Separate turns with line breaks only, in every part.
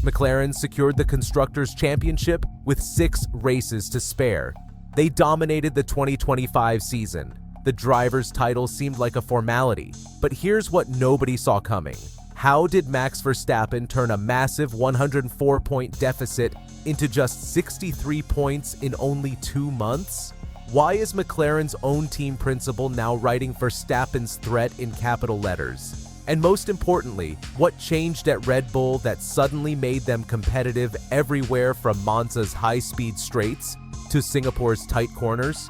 McLaren secured the Constructors' Championship with 6 races to spare. They dominated the 2025 season. The drivers' title seemed like a formality, but here's what nobody saw coming. How did Max Verstappen turn a massive 104-point deficit into just 63 points in only 2 months? Why is McLaren's own team principal now writing Verstappen's threat in capital letters? And most importantly, what changed at Red Bull that suddenly made them competitive everywhere from Monza's high-speed straights to Singapore's tight corners?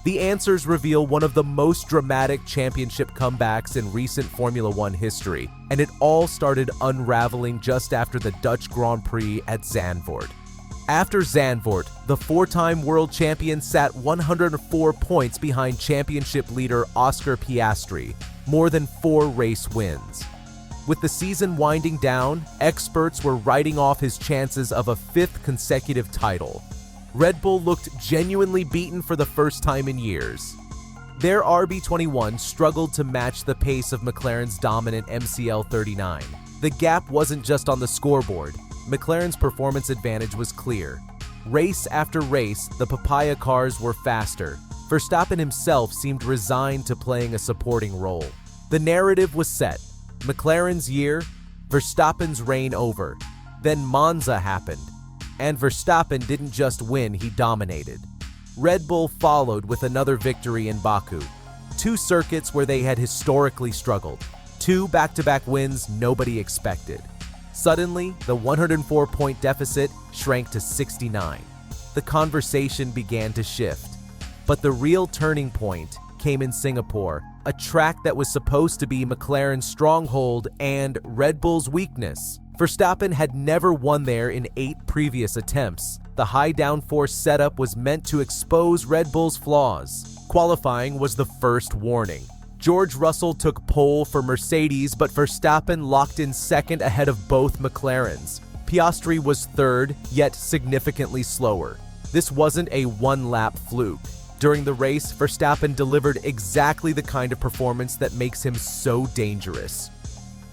The answers reveal one of the most dramatic championship comebacks in recent Formula One history, and it all started unraveling just after the Dutch Grand Prix at Zandvoort. After Zandvoort, the 4-time world champion sat 104 points behind championship leader Oscar Piastri, more than 4 race wins. With the season winding down, experts were writing off his chances of a 5th consecutive title. Red Bull looked genuinely beaten for the first time in years. Their RB21 struggled to match the pace of McLaren's dominant MCL39. The gap wasn't just on the scoreboard. McLaren's performance advantage was clear. Race after race, the papaya cars were faster. Verstappen himself seemed resigned to playing a supporting role. The narrative was set. McLaren's year, Verstappen's reign over. Then Monza happened. And Verstappen didn't just win, he dominated. Red Bull followed with another victory in Baku. 2 circuits where they had historically struggled. 2 back-to-back wins nobody expected. Suddenly, the 104-point deficit shrank to 69. The conversation began to shift. But the real turning point came in Singapore, a track that was supposed to be McLaren's stronghold and Red Bull's weakness. Verstappen had never won there in 8 previous attempts. The high downforce setup was meant to expose Red Bull's flaws. Qualifying was the first warning. George Russell took pole for Mercedes, but Verstappen locked in second ahead of both McLarens. Piastri was third, yet significantly slower. This wasn't a one-lap fluke. During the race, Verstappen delivered exactly the kind of performance that makes him so dangerous.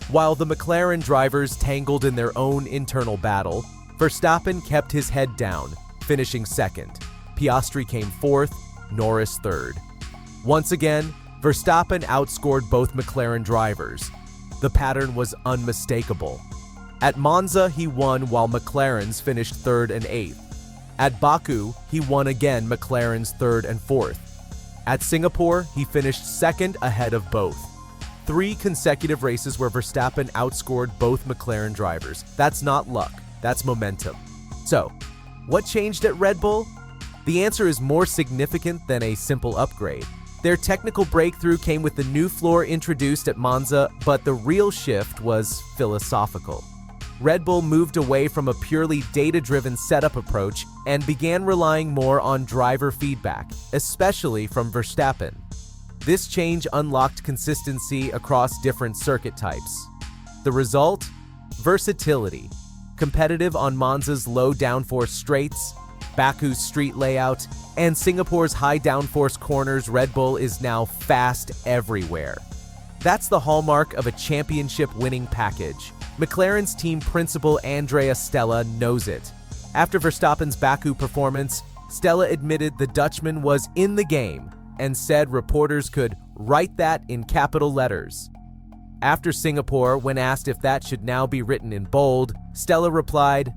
While the McLaren drivers tangled in their own internal battle, Verstappen kept his head down, finishing second. Piastri came fourth, Norris third. Once again, Verstappen outscored both McLaren drivers. The pattern was unmistakable. At Monza, he won while McLaren's finished third and eighth. At Baku, he won again McLaren's third and fourth. At Singapore, he finished second ahead of both. 3 consecutive races where Verstappen outscored both McLaren drivers. That's not luck, that's momentum. So, what changed at Red Bull? The answer is more significant than a simple upgrade. Their technical breakthrough came with the new floor introduced at Monza, but the real shift was philosophical. Red Bull moved away from a purely data-driven setup approach and began relying more on driver feedback, especially from Verstappen. This change unlocked consistency across different circuit types. The result? Versatility. Competitive on Monza's low downforce straights, Baku's street layout, and Singapore's high downforce corners, Red Bull is now fast everywhere. That's the hallmark of a championship-winning package. McLaren's team principal Andrea Stella knows it. After Verstappen's Baku performance, Stella admitted the Dutchman was in the game and said reporters could write that in capital letters. After Singapore, when asked if that should now be written in bold, Stella replied,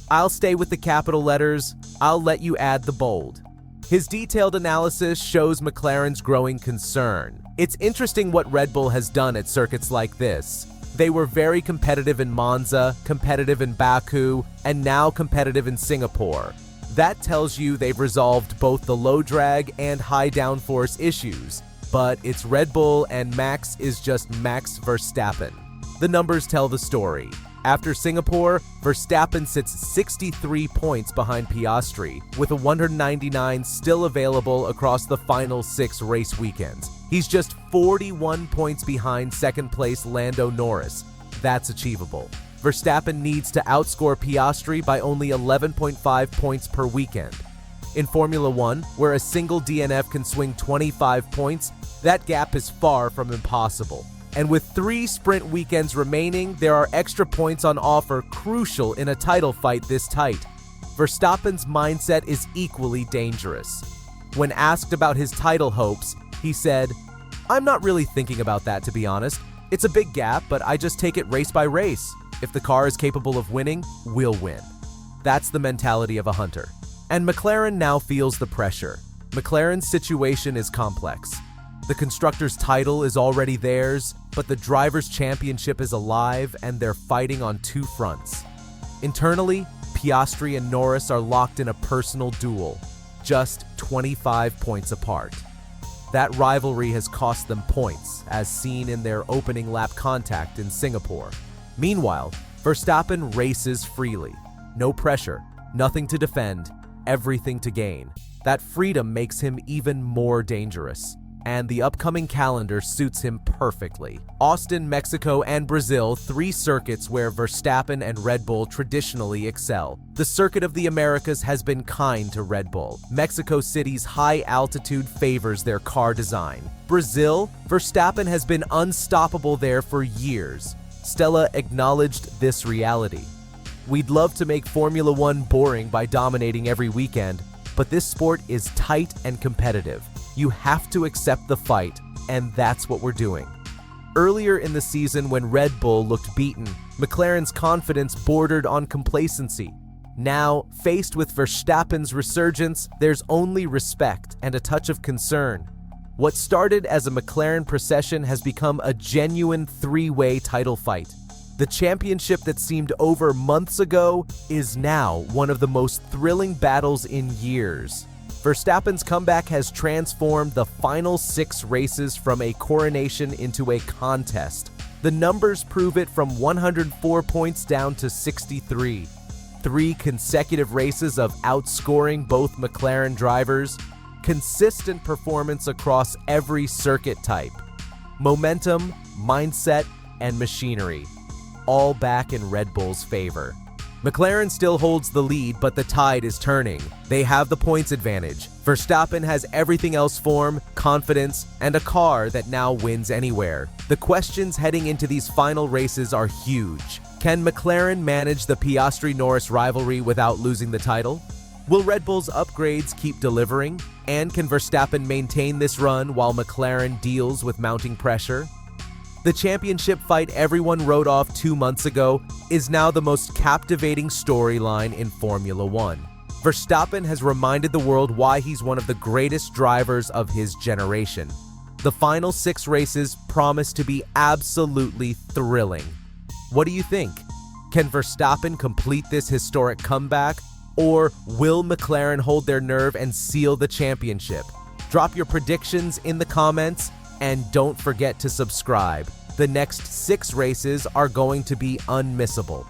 "I'll stay with the capital letters, I'll let you add the bold." His detailed analysis shows McLaren's growing concern. It's interesting what Red Bull has done at circuits like this. They were very competitive in Monza, competitive in Baku, and now competitive in Singapore. That tells you they've resolved both the low drag and high downforce issues, but it's Red Bull and Max is just Max Verstappen. The numbers tell the story. After Singapore, Verstappen sits 63 points behind Piastri, with a 199 still available across the final 6 race weekends. He's just 41 points behind second-place Lando Norris. That's achievable. Verstappen needs to outscore Piastri by only 11.5 points per weekend. In Formula One, where a single DNF can swing 25 points, that gap is far from impossible. And with 3 sprint weekends remaining, there are extra points on offer crucial in a title fight this tight. Verstappen's mindset is equally dangerous. When asked about his title hopes, he said, "I'm not really thinking about that, to be honest. It's a big gap, but I just take it race by race. If the car is capable of winning, we'll win." That's the mentality of a hunter. And McLaren now feels the pressure. McLaren's situation is complex. The constructors' title is already theirs, but the drivers' championship is alive and they're fighting on 2 fronts. Internally, Piastri and Norris are locked in a personal duel, just 25 points apart. That rivalry has cost them points, as seen in their opening lap contact in Singapore. Meanwhile, Verstappen races freely. No pressure, nothing to defend, everything to gain. That freedom makes him even more dangerous. And the upcoming calendar suits him perfectly. Austin, Mexico, and Brazil, 3 circuits where Verstappen and Red Bull traditionally excel. The Circuit of the Americas has been kind to Red Bull. Mexico City's high altitude favors their car design. Brazil, Verstappen has been unstoppable there for years. Stella acknowledged this reality. "We'd love to make Formula One boring by dominating every weekend, but this sport is tight and competitive. You have to accept the fight, and that's what we're doing." Earlier in the season, when Red Bull looked beaten, McLaren's confidence bordered on complacency. Now, faced with Verstappen's resurgence, there's only respect and a touch of concern. What started as a McLaren procession has become a genuine 3-way title fight. The championship that seemed over months ago is now one of the most thrilling battles in years. Verstappen's comeback has transformed the final 6 races from a coronation into a contest. The numbers prove it, from 104 points down to 63. 3 consecutive races of outscoring both McLaren drivers. Consistent performance across every circuit type. Momentum, mindset, and machinery, all back in Red Bull's favor. McLaren still holds the lead, but the tide is turning. They have the points advantage. Verstappen has everything else: form, confidence, and a car that now wins anywhere. The questions heading into these final races are huge. Can McLaren manage the Piastri-Norris rivalry without losing the title? Will Red Bull's upgrades keep delivering? And can Verstappen maintain this run while McLaren deals with mounting pressure? The championship fight everyone wrote off 2 months ago is now the most captivating storyline in Formula One. Verstappen has reminded the world why he's one of the greatest drivers of his generation. The final 6 races promise to be absolutely thrilling. What do you think? Can Verstappen complete this historic comeback, or will McLaren hold their nerve and seal the championship? Drop your predictions in the comments, and don't forget to subscribe. The next 6 races are going to be unmissable.